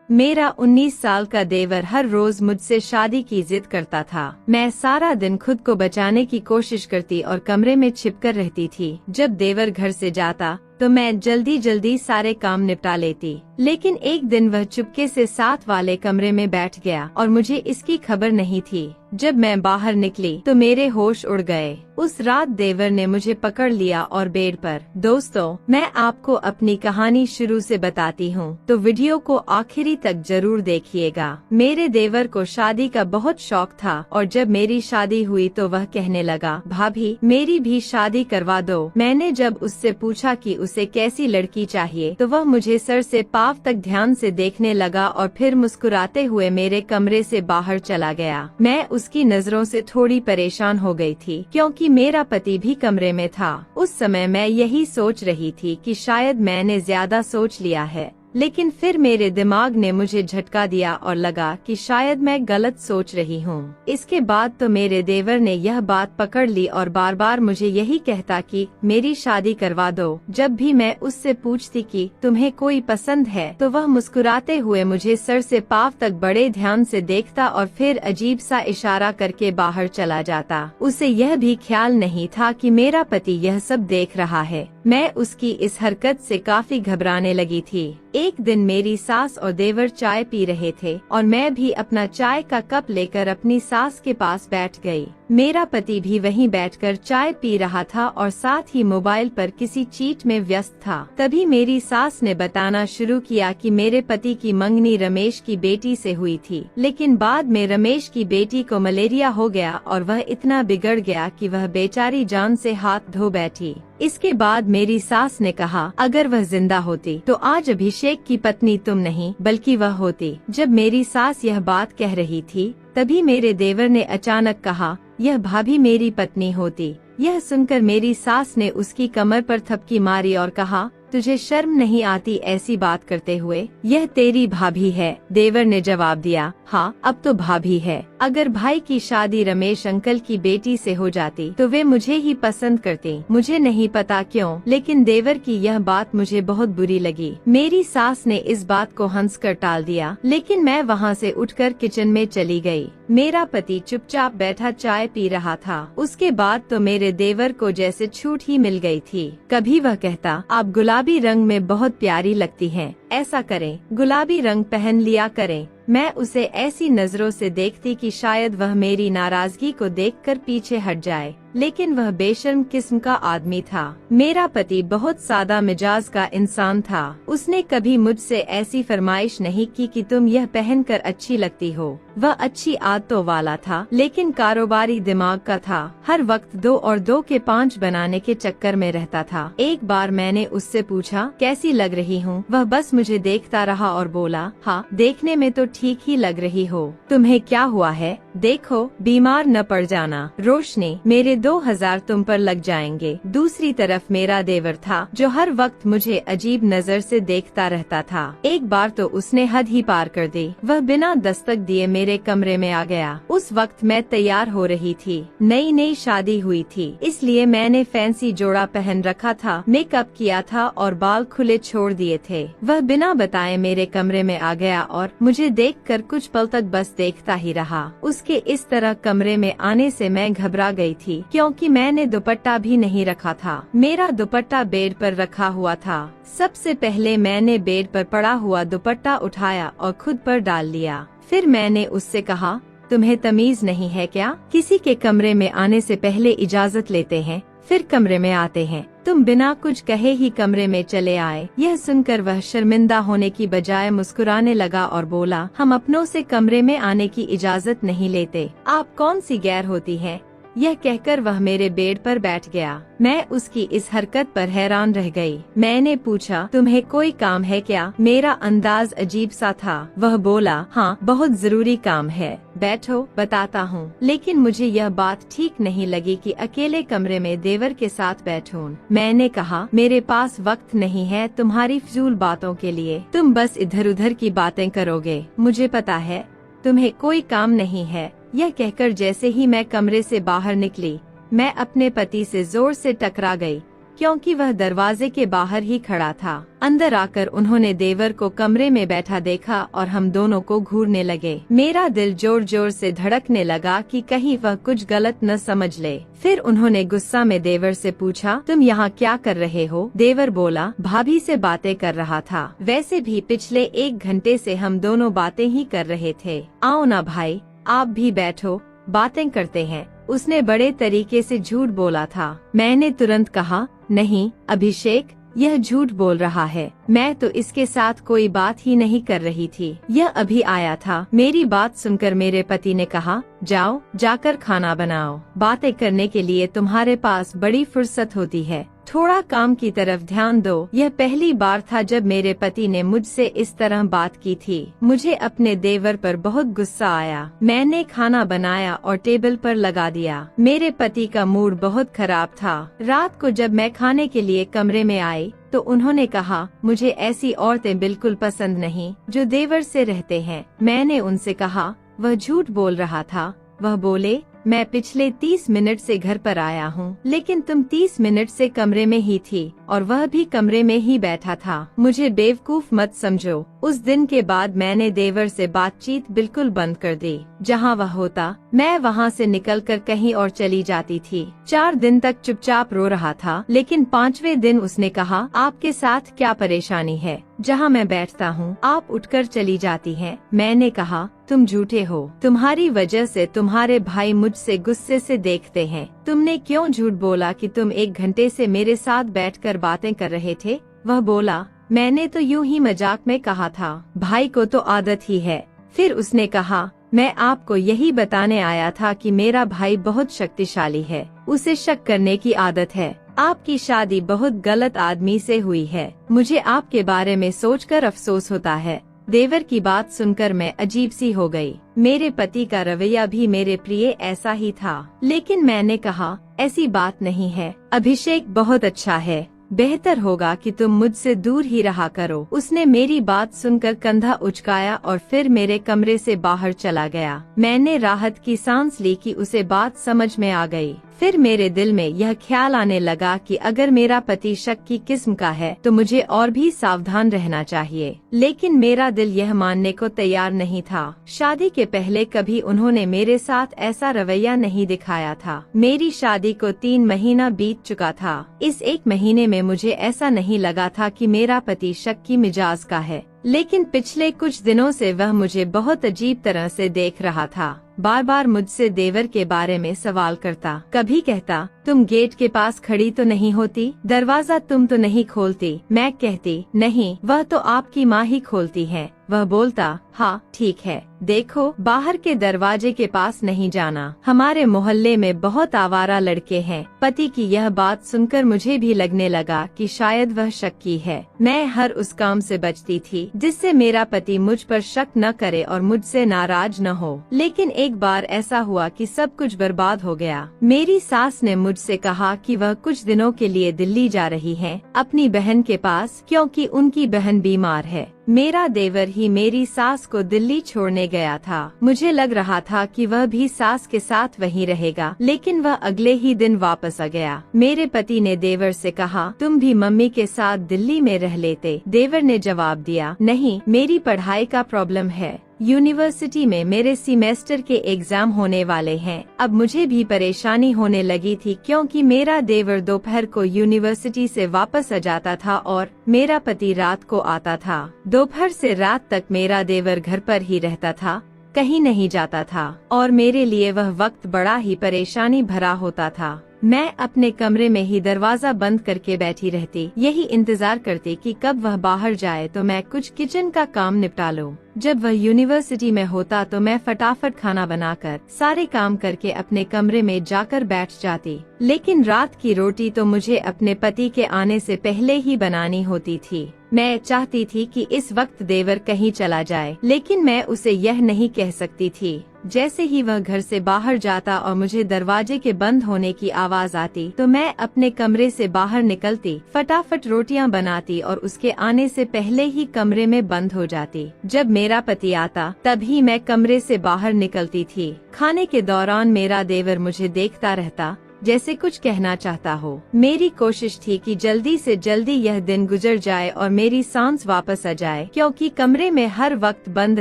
मेरा 19 साल का देवर हर रोज मुझसे शादी की जिद करता था। मैं सारा दिन खुद को बचाने की कोशिश करती और कमरे में छिपकर रहती थी। जब देवर घर से जाता तो मैं जल्दी जल्दी सारे काम निपटा लेती, लेकिन एक दिन वह चुपके से साथ वाले कमरे में बैठ गया और मुझे इसकी खबर नहीं थी। जब मैं बाहर निकली तो मेरे होश उड़ गए। उस रात देवर ने मुझे पकड़ लिया और बेड पर। दोस्तों, मैं आपको अपनी कहानी शुरू से बताती हूँ, तो वीडियो को आखिरी तक जरूर देखिएगा। मेरे देवर को शादी का बहुत शौक था और जब मेरी शादी हुई तो वह कहने लगा, भाभी मेरी भी शादी करवा दो। मैंने जब उससे पूछा कि उसे कैसी लड़की चाहिए तो वह मुझे सर से पांव तक ध्यान से देखने लगा और फिर मुस्कुराते हुए मेरे कमरे से बाहर चला गया। मैं उसकी नजरों से थोड़ी परेशान हो गई थी क्योंकि मेरा पति भी कमरे में था। उस समय मैं यही सोच रही थी कि शायद मैंने ज्यादा सोच लिया है, लेकिन फिर मेरे दिमाग ने मुझे झटका दिया और लगा कि शायद मैं गलत सोच रही हूँ। इसके बाद तो मेरे देवर ने यह बात पकड़ ली और बार बार मुझे यही कहता कि मेरी शादी करवा दो। जब भी मैं उससे पूछती कि तुम्हें कोई पसंद है तो वह मुस्कुराते हुए मुझे सर से पांव तक बड़े ध्यान से देखता और फिर अजीब सा इशारा करके बाहर चला जाता। उसे यह भी ख्याल नहीं था कि मेरा पति यह सब देख रहा है। मैं उसकी इस हरकत से काफी घबराने लगी थी। एक दिन मेरी सास और देवर चाय पी रहे थे और मैं भी अपना चाय का कप लेकर अपनी सास के पास बैठ गई। मेरा पति भी वहीं बैठकर चाय पी रहा था और साथ ही मोबाइल पर किसी चीट में व्यस्त था। तभी मेरी सास ने बताना शुरू किया कि मेरे पति की मंगनी रमेश की बेटी से हुई थी, लेकिन बाद में रमेश की बेटी को मलेरिया हो गया और वह इतना बिगड़ गया कि वह बेचारी जान से हाथ धो बैठी। इसके बाद मेरी सास ने कहा, अगर वह जिंदा होती तो आज अभिषेक की पत्नी तुम नहीं बल्कि वह होती। जब मेरी सास यह बात कह रही थी तभी मेरे देवर ने अचानक कहा, यह भाभी मेरी पत्नी होती। यह सुनकर मेरी सास ने उसकी कमर पर थपकी मारी और कहा, तुझे शर्म नहीं आती ऐसी बात करते हुए? यह तेरी भाभी है। देवर ने जवाब दिया, हाँ अब तो भाभी है। अगर भाई की शादी रमेश अंकल की बेटी से हो जाती तो वे मुझे ही पसंद करते। मुझे नहीं पता क्यों, लेकिन देवर की यह बात मुझे बहुत बुरी लगी। मेरी सास ने इस बात को हंसकर टाल दिया, लेकिन मैं वहाँ से उठकर किचन में चली गई। मेरा पति चुपचाप बैठा चाय पी रहा था। उसके बाद तो मेरे देवर को जैसे छूट ही मिल गई थी। कभी वह कहता, आप गुलाबी रंग में बहुत प्यारी लगती हैं, ऐसा करें गुलाबी रंग पहन लिया करें। मैं उसे ऐसी नजरों से देखती कि शायद वह मेरी नाराजगी को देखकर पीछे हट जाए, लेकिन वह बेशर्म किस्म का आदमी था। मेरा पति बहुत सादा मिजाज का इंसान था। उसने कभी मुझसे ऐसी फरमाइश नहीं की कि तुम यह पहनकर अच्छी लगती हो। वह अच्छी आदतों वाला था, लेकिन कारोबारी दिमाग का था। हर वक्त 2 और 2 के 5 बनाने के चक्कर में रहता था। एक बार मैंने उससे पूछा, कैसी लग रही हूँ? वह बस मुझे देखता रहा और बोला, हाँ देखने में तो ठीक ही लग रही हो। तुम्हें क्या हुआ है? देखो बीमार न पड़ जाना। रोशनी, मेरे 2000 तुम पर लग जाएंगे। दूसरी तरफ मेरा देवर था जो हर वक्त मुझे अजीब नजर से देखता रहता था। एक बार तो उसने हद ही पार कर दी। वह बिना दस्तक दिए मेरे कमरे में आ गया। उस वक्त मैं तैयार हो रही थी। नई नई शादी हुई थी, इसलिए मैंने फैंसी जोड़ा पहन रखा था, मेकअप किया था और बाल खुले छोड़ दिए थे। वह बिना बताए मेरे कमरे में आ गया और मुझे देखकर कुछ पल तक बस देखता ही रहा। उसके इस तरह कमरे में आने से मैं घबरा गई थी, क्योंकि मैंने दुपट्टा भी नहीं रखा था। मेरा दुपट्टा बेड पर रखा हुआ था। सबसे पहले मैंने बेड पर पड़ा हुआ दुपट्टा उठाया और खुद पर डाल लिया। फिर मैंने उससे कहा, तुम्हें तमीज नहीं है क्या? किसी के कमरे में आने से पहले इजाजत लेते हैं, फिर कमरे में आते हैं। तुम बिना कुछ कहे ही कमरे में चले आए। यह सुनकर वह शर्मिंदा होने की बजाय मुस्कुराने लगा और बोला, हम अपनों से कमरे में आने की इजाजत नहीं लेते। आप कौन सी गैर होती हैं? यह कहकर वह मेरे बेड पर बैठ गया। मैं उसकी इस हरकत पर हैरान रह गई। मैंने पूछा, तुम्हें कोई काम है क्या? मेरा अंदाज अजीब सा था। वह बोला, हाँ बहुत जरूरी काम है, बैठो बताता हूँ। लेकिन मुझे यह बात ठीक नहीं लगी कि अकेले कमरे में देवर के साथ बैठूं। मैंने कहा, मेरे पास वक्त नहीं है तुम्हारी फिजूल बातों के लिए। तुम बस इधर उधर की बातें करोगे। मुझे पता है तुम्हें कोई काम नहीं है। यह कहकर जैसे ही मैं कमरे से बाहर निकली, मैं अपने पति से जोर से टकरा गई। क्योंकि वह दरवाजे के बाहर ही खड़ा था। अंदर आकर उन्होंने देवर को कमरे में बैठा देखा और हम दोनों को घूरने लगे। मेरा दिल जोर जोर से धड़कने लगा कि कहीं वह कुछ गलत न समझ ले। फिर उन्होंने गुस्सा में देवर से पूछा, तुम यहाँ क्या कर रहे हो? देवर बोला, भाभी से बातें कर रहा था। वैसे भी पिछले 1 घंटे से हम दोनों बातें ही कर रहे थे। आओ ना भाई, आप भी बैठो, बातें करते हैं। उसने बड़े तरीके से झूठ बोला था। मैंने तुरंत कहा, नहीं अभिषेक, यह झूठ बोल रहा है। मैं तो इसके साथ कोई बात ही नहीं कर रही थी। यह अभी आया था। मेरी बात सुनकर मेरे पति ने कहा, जाओ जाकर खाना बनाओ। बातें करने के लिए तुम्हारे पास बड़ी फुर्सत होती है, थोड़ा काम की तरफ ध्यान दो। यह पहली बार था जब मेरे पति ने मुझसे इस तरह बात की थी। मुझे अपने देवर पर बहुत गुस्सा आया। मैंने खाना बनाया और टेबल पर लगा दिया। मेरे पति का मूड बहुत खराब था। रात को जब मैं खाने के लिए कमरे में आई तो उन्होंने कहा, मुझे ऐसी औरतें बिल्कुल पसंद नहीं जो देवर से रहते हैं। मैंने उनसे कहा, वह झूठ बोल रहा था। वह बोले, मैं पिछले 30 मिनट से घर पर आया हूँ, लेकिन तुम 30 मिनट से कमरे में ही थी और वह भी कमरे में ही बैठा था। मुझे बेवकूफ मत समझो। उस दिन के बाद मैंने देवर से बातचीत बिल्कुल बंद कर दी। जहाँ वह होता मैं वहाँ से निकलकर कहीं और चली जाती थी। 4 दिन तक चुपचाप रो रहा था, लेकिन 5वें दिन उसने कहा, आपके साथ क्या परेशानी है? जहाँ मैं बैठता हूँ आप उठकर चली जाती हैं। मैंने कहा, तुम झूठे हो। तुम्हारी वजह से तुम्हारे भाई मुझसे गुस्से से देखते हैं। तुमने क्यों झूठ बोला कि तुम 1 घंटे से मेरे साथ बैठकर बातें कर रहे थे? वह बोला, मैंने तो यूं ही मजाक में कहा था। भाई को तो आदत ही है। फिर उसने कहा, मैं आपको यही बताने आया था कि मेरा भाई बहुत शक्तिशाली है, उसे शक करने की आदत है। आपकी शादी बहुत गलत आदमी से हुई है। मुझे आपके बारे में सोचकर अफसोस होता है। देवर की बात सुनकर मैं अजीब सी हो गई। मेरे पति का रवैया भी मेरे प्रिय ऐसा ही था, लेकिन मैंने कहा, ऐसी बात नहीं है। अभिषेक बहुत अच्छा है, बेहतर होगा कि तुम मुझसे दूर ही रहा करो। उसने मेरी बात सुनकर कंधा उचकाया और फिर मेरे कमरे से बाहर चला गया। मैंने राहत की सांस ली कि उसे बात समझ में आ गई। फिर मेरे दिल में यह ख्याल आने लगा कि अगर मेरा पति शक की किस्म का है तो मुझे और भी सावधान रहना चाहिए। लेकिन मेरा दिल यह मानने को तैयार नहीं था। शादी के पहले कभी उन्होंने मेरे साथ ऐसा रवैया नहीं दिखाया था। मेरी शादी को 3 महीना बीत चुका था। इस 1 महीने में मुझे ऐसा नहीं लगा था कि मेरा पति शक की मिजाज का है, लेकिन पिछले कुछ दिनों से वह मुझे बहुत अजीब तरह से देख रहा था। बार बार मुझसे देवर के बारे में सवाल करता। कभी कहता, तुम गेट के पास खड़ी तो नहीं होती? दरवाजा तुम तो नहीं खोलती? मैं कहती, नहीं, वह तो आपकी माँ ही खोलती है। वह बोलता, हाँ ठीक है, देखो बाहर के दरवाजे के पास नहीं जाना, हमारे मोहल्ले में बहुत आवारा लड़के हैं। पति की यह बात सुनकर मुझे भी लगने लगा कि शायद वह शक्की है। मैं हर उस काम से बचती थी जिससे मेरा पति मुझ पर शक न करे और मुझसे नाराज न हो। लेकिन एक बार ऐसा हुआ कि सब कुछ बर्बाद हो गया। मेरी सास ने मुझसे कहा कि वह कुछ दिनों के लिए दिल्ली जा रही हैं, अपनी बहन के पास, क्योंकि उनकी बहन बीमार है। मेरा देवर ही मेरी सास को दिल्ली छोड़ने गया था। मुझे लग रहा था कि वह भी सास के साथ वहीं रहेगा, लेकिन वह अगले ही दिन वापस आ गया। मेरे पति ने देवर से कहा, तुम भी मम्मी के साथ दिल्ली में रह लेते। देवर ने जवाब दिया, नहीं, मेरी पढ़ाई का प्रॉब्लम है। यूनिवर्सिटी में मेरे सेमेस्टर के एग्जाम होने वाले हैं। अब मुझे भी परेशानी होने लगी थी, क्योंकि मेरा देवर दोपहर को यूनिवर्सिटी से वापस आ जाता था और मेरा पति रात को आता था। दोपहर से रात तक मेरा देवर घर पर ही रहता था, कहीं नहीं जाता था और मेरे लिए वह वक्त बड़ा ही परेशानी भरा होता था। मैं अपने कमरे में ही दरवाजा बंद करके बैठी रहती, यही इंतजार करती कि कब वह बाहर जाए तो मैं कुछ किचन का काम निपटा लूं। जब वह यूनिवर्सिटी में होता तो मैं फटाफट खाना बनाकर सारे काम करके अपने कमरे में जाकर बैठ जाती। लेकिन रात की रोटी तो मुझे अपने पति के आने से पहले ही बनानी होती थी। मैं चाहती थी कि इस वक्त देवर कहीं चला जाए, लेकिन मैं उसे यह नहीं कह सकती थी। जैसे ही वह घर से बाहर जाता और मुझे दरवाजे के बंद होने की आवाज आती तो मैं अपने कमरे से बाहर निकलती, फटाफट रोटियां बनाती और उसके आने से पहले ही कमरे में बंद हो जाती। जब मेरा पति आता तभी मैं कमरे से बाहर निकलती थी। खाने के दौरान मेरा देवर मुझे देखता रहता, जैसे कुछ कहना चाहता हो। मेरी कोशिश थी कि जल्दी से जल्दी यह दिन गुजर जाए और मेरी सांस वापस आ जाए, क्योंकि कमरे में हर वक्त बंद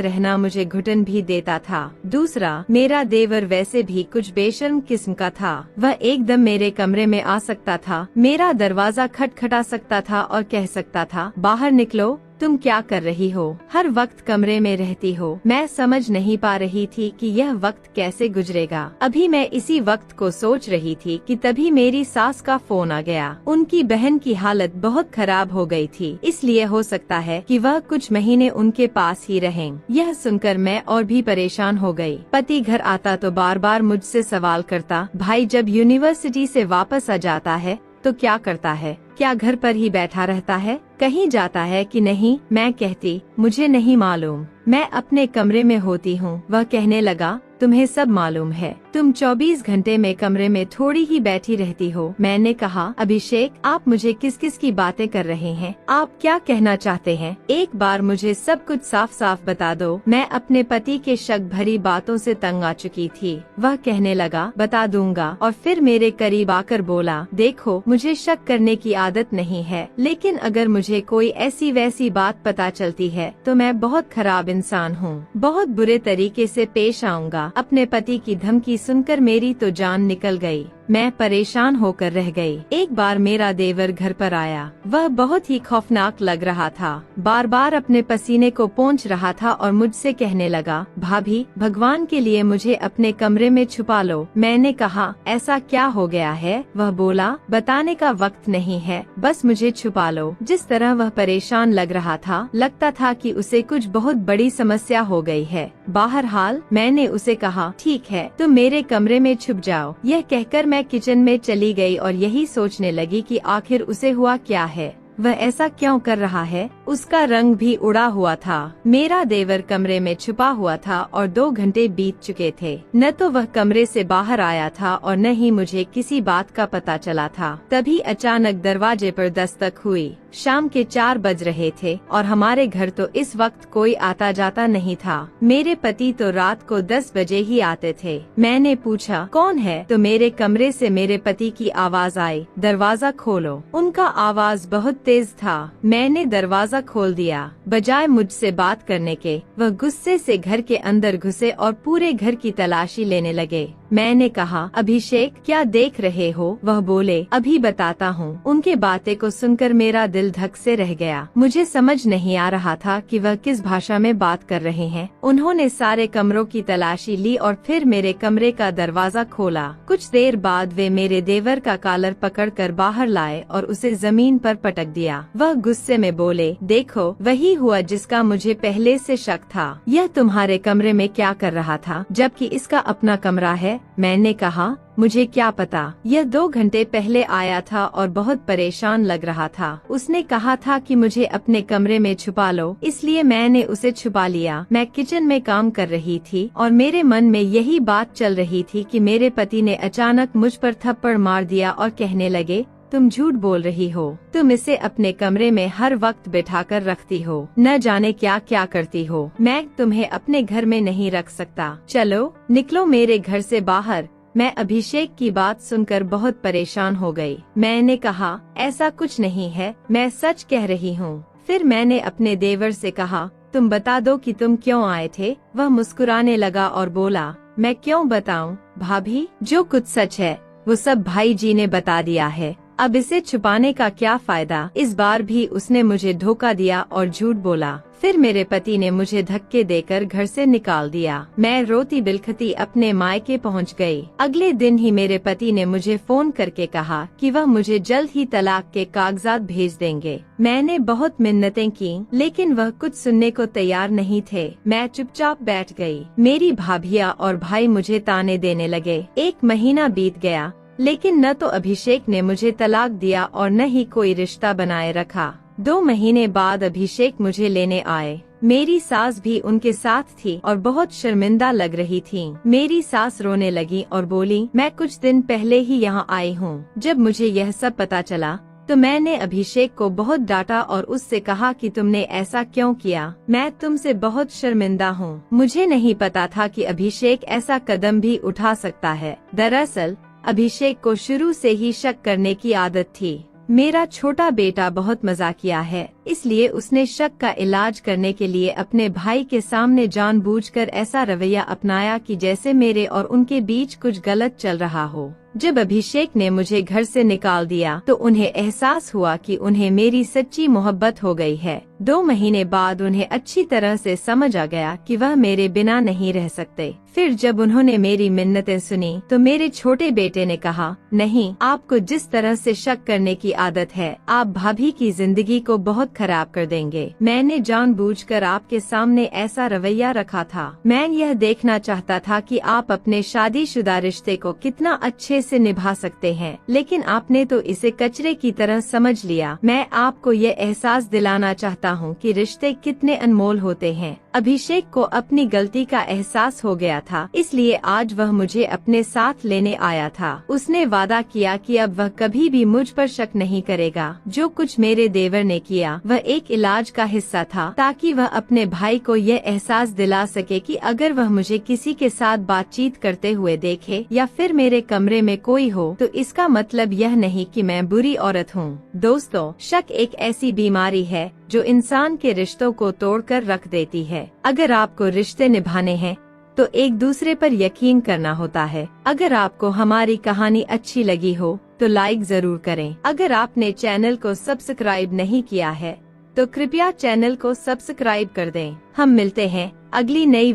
रहना मुझे घुटन भी देता था। दूसरा, मेरा देवर वैसे भी कुछ बेशर्म किस्म का था। वह एकदम मेरे कमरे में आ सकता था, मेरा दरवाजा खटखटा सकता था और कह सकता था, बाहर निकलो, तुम क्या कर रही हो? हर वक्त कमरे में रहती हो। मैं समझ नहीं पा रही थी कि यह वक्त कैसे गुजरेगा। अभी मैं इसी वक्त को सोच रही थी कि तभी मेरी सास का फोन आ गया। उनकी बहन की हालत बहुत खराब हो गई थी, इसलिए हो सकता है कि वह कुछ महीने उनके पास ही रहें। यह सुनकर मैं और भी परेशान हो गई। पति घर आता तो बार बार मुझसे सवाल करता, भाई जब यूनिवर्सिटी से वापस आ जाता है तो क्या करता है? क्या घर पर ही बैठा रहता है? कहीं जाता है कि नहीं? मैं कहती, मुझे नहीं मालूम, मैं अपने कमरे में होती हूँ। वह कहने लगा, तुम्हें सब मालूम है, तुम 24 घंटे में कमरे में थोड़ी ही बैठी रहती हो। मैंने कहा, अभिषेक, आप मुझे किस किस की बातें कर रहे हैं? आप क्या कहना चाहते हैं? एक बार मुझे सब कुछ साफ साफ बता दो। मैं अपने पति के शक भरी बातों से तंग आ चुकी थी। वह कहने लगा, बता दूंगा, और फिर मेरे करीब आकर बोला, देखो, मुझे शक करने की आदत नहीं है, लेकिन अगर मुझे कोई ऐसी वैसी बात पता चलती है तो मैं बहुत खराब इंसान हूँ, बहुत बुरे तरीके से पेश आऊंगा। अपने पति की धमकी सुनकर मेरी तो जान निकल गई। मैं परेशान होकर रह गई। एक बार मेरा देवर घर पर आया। वह बहुत ही खौफनाक लग रहा था। बार बार अपने पसीने को पोंछ रहा था और मुझसे कहने लगा, भाभी, भगवान के लिए मुझे अपने कमरे में छुपा लो। मैंने कहा, ऐसा क्या हो गया है? वह बोला, बताने का वक्त नहीं है, बस मुझे छुपा लो। जिस तरह वह परेशान लग रहा था, लगता था कि उसे कुछ बहुत बड़ी समस्या हो गई है। बहरहाल मैंने उसे कहा, ठीक है, तुम मेरे कमरे में छुप जाओ। यह कहकर मैं किचन में चली गई और यही सोचने लगी कि आखिर उसे हुआ क्या है, वह ऐसा क्यों कर रहा है। उसका रंग भी उड़ा हुआ था। मेरा देवर कमरे में छुपा हुआ था और 2 घंटे बीत चुके थे। न तो वह कमरे से बाहर आया था और न ही मुझे किसी बात का पता चला था। तभी अचानक दरवाजे पर दस्तक हुई। शाम के 4 बज रहे थे और हमारे घर तो इस वक्त कोई आता जाता नहीं था। मेरे पति तो रात को 10 बजे ही आते थे। मैंने पूछा, कौन है? तो मेरे कमरे से मेरे पति की आवाज आई, दरवाजा खोलो। उनका आवाज बहुत तेज था। मैंने दरवाजा खोल दिया। बजाय मुझसे बात करने के, वह गुस्से से घर के अंदर घुसे और पूरे घर की तलाशी लेने लगे। मैंने कहा, अभिषेक, क्या देख रहे हो? वह बोले, अभी बताता हूँ। उनके बातें को सुनकर मेरा दिल धक से रह गया। मुझे समझ नहीं आ रहा था कि वह किस भाषा में बात कर रहे हैं। उन्होंने सारे कमरों की तलाशी ली और फिर मेरे कमरे का दरवाजा खोला। कुछ देर बाद वे मेरे देवर का कॉलर पकड़कर बाहर लाए और उसे जमीन पर पटक दिया। वह गुस्से में बोले, देखो, वही हुआ जिसका मुझे पहले से शक था। यह तुम्हारे कमरे में क्या कर रहा था, जबकि इसका अपना कमरा है? मैंने कहा, मुझे क्या पता। यह 2 घंटे पहले आया था और बहुत परेशान लग रहा था। उसने कहा था कि मुझे अपने कमरे में छुपा लो, इसलिए मैंने उसे छुपा लिया। मैं किचन में काम कर रही थी और मेरे मन में यही बात चल रही थी कि मेरे पति ने अचानक मुझ पर थप्पड़ मार दिया और कहने लगे, तुम झूठ बोल रही हो, तुम इसे अपने कमरे में हर वक्त बैठाकर रखती हो, न जाने क्या क्या करती हो। मैं तुम्हें अपने घर में नहीं रख सकता, चलो निकलो मेरे घर से बाहर। मैं अभिषेक की बात सुनकर बहुत परेशान हो गई। मैंने कहा, ऐसा कुछ नहीं है, मैं सच कह रही हूँ। फिर मैंने अपने देवर से कहा, तुम बता दो कि तुम क्यों आए थे। वह मुस्कुराने लगा और बोला, मैं क्यों बताऊँ भाभी, जो कुछ सच है वो सब भाई जी ने बता दिया है, अब इसे छुपाने का क्या फायदा। इस बार भी उसने मुझे धोखा दिया और झूठ बोला। फिर मेरे पति ने मुझे धक्के देकर घर से निकाल दिया। मैं रोती बिलखती अपने मायके पहुंच गई। अगले दिन ही मेरे पति ने मुझे फोन करके कहा कि वह मुझे जल्द ही तलाक के कागजात भेज देंगे। मैंने बहुत मिन्नतें की, लेकिन वह कुछ सुनने को तैयार नहीं थे। मैं चुपचाप बैठ गई। मेरी भाभियाँ और भाई मुझे ताने देने लगे। 1 महीना बीत गया, लेकिन न तो अभिषेक ने मुझे तलाक दिया और न ही कोई रिश्ता बनाए रखा। 2 महीने बाद अभिषेक मुझे लेने आए। मेरी सास भी उनके साथ थी और बहुत शर्मिंदा लग रही थी। मेरी सास रोने लगी और बोली, मैं कुछ दिन पहले ही यहाँ आई हूँ। जब मुझे यह सब पता चला तो मैंने अभिषेक को बहुत डांटा और उससे कहा कि तुमने ऐसा क्यों किया, मैं तुमसे बहुत शर्मिंदा हूँ। मुझे नहीं पता था कि अभिषेक ऐसा कदम भी उठा सकता है। दरअसल अभिषेक को शुरू से ही शक करने की आदत थी। मेरा छोटा बेटा बहुत मजाकिया है, इसलिए उसने शक का इलाज करने के लिए अपने भाई के सामने जानबूझकर ऐसा रवैया अपनाया कि जैसे मेरे और उनके बीच कुछ गलत चल रहा हो। जब अभिषेक ने मुझे घर से निकाल दिया तो उन्हें एहसास हुआ कि उन्हें मेरी सच्ची मोहब्बत हो गई है। 2 महीने बाद उन्हें अच्छी तरह से समझ आ गया कि वह मेरे बिना नहीं रह सकते। फिर जब उन्होंने मेरी मिन्नतें सुनी तो मेरे छोटे बेटे ने कहा, नहीं, आपको जिस तरह से शक करने की आदत है, आप भाभी की जिंदगी को बहुत खराब कर देंगे। मैंने जानबूझकर आपके सामने ऐसा रवैया रखा था। मैं यह देखना चाहता था कि आप अपने शादीशुदा रिश्ते को कितना अच्छे से निभा सकते हैं, लेकिन आपने तो इसे कचरे की तरह समझ लिया। मैं आपको ये एहसास दिलाना चाहता हूँ कि रिश्ते कितने अनमोल होते हैं। अभिषेक को अपनी गलती का एहसास हो गया था, इसलिए आज वह मुझे अपने साथ लेने आया था। उसने वादा किया कि अब वह कभी भी मुझ पर शक नहीं करेगा। जो कुछ मेरे देवर ने किया वह एक इलाज का हिस्सा था, ताकि वह अपने भाई को यह एहसास दिला सके कि अगर वह मुझे किसी के साथ बातचीत करते हुए देखे या फिर मेरे कमरे में कोई हो तो इसका मतलब यह नहीं कि मैं बुरी औरत हूँ। दोस्तों, शक एक ऐसी बीमारी है जो इंसान के रिश्तों को तोड़कर रख देती है। अगर आपको रिश्ते निभाने हैं तो एक दूसरे पर यकीन करना होता है। अगर आपको हमारी कहानी अच्छी लगी हो तो लाइक जरूर करें। अगर आपने चैनल को सब्सक्राइब नहीं किया है तो कृपया चैनल को सब्सक्राइब कर दें। हम मिलते हैं अगली नई